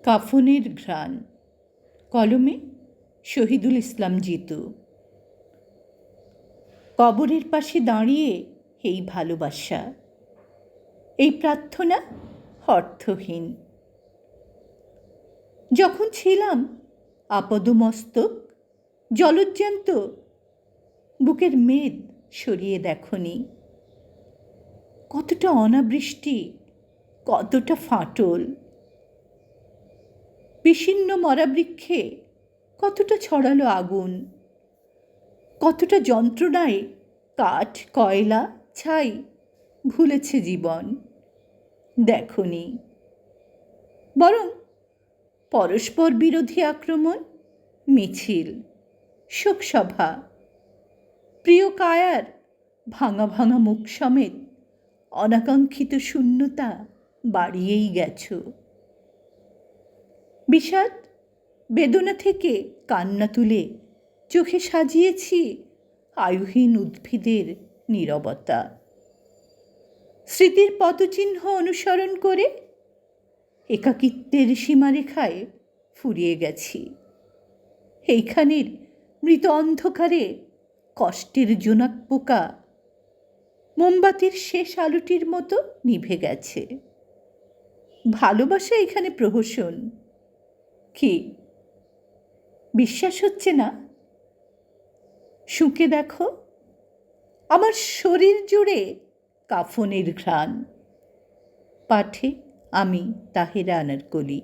কাফনের ঘ্রাণ। কলমে শহীদুল ইসলাম জিতু। কবরের পাশে দাঁড়িয়ে এই ভালোবাসা, এই প্রার্থনা অর্থহীন। যখন ছিলাম আপদমস্তক, জলজ্জান্ত, বুকের মেদ সরিয়ে দেখনি। কতটা অনাবৃষ্টি, কতটা ফাটল। বিশিন্ন মরা বৃক্ষে কতটা ছড়ালো আগুন, কতটা যন্ত্রণায় কাঠ, কয়লা, ছাই ভুলেছে জীবন। দেখনি, বরং পরস্পর বিরোধী আক্রমণ, মিছিল, শোকসভা, প্রিয় কায়ার ভাঙা ভাঙা মুখ সমেত অনাকাঙ্ক্ষিত শূন্যতা বাড়িয়েই গেছ। বিষাদ বেদনা থেকে কান্না তুলে চোখে সাজিয়েছি আয়ুহীন উদ্ভিদের নীরবতা। স্মৃতির পদচিহ্ন অনুসরণ করে একাকিত্বের সীমারেখায় ফুরিয়ে গেছি। এইখানের মৃত অন্ধকারে কষ্টের জোনাক পোকা মোমবাতির শেষ আলোটির মতো নিভে গেছে। ভালোবাসা এখানে প্রহসন। কি বিশ্বাস হচ্ছে না? শুঁকে দেখো, আমার শরীর জুড়ে কাফনের ঘ্রাণ। পাঠে আমি তাহেরা আনারকলি।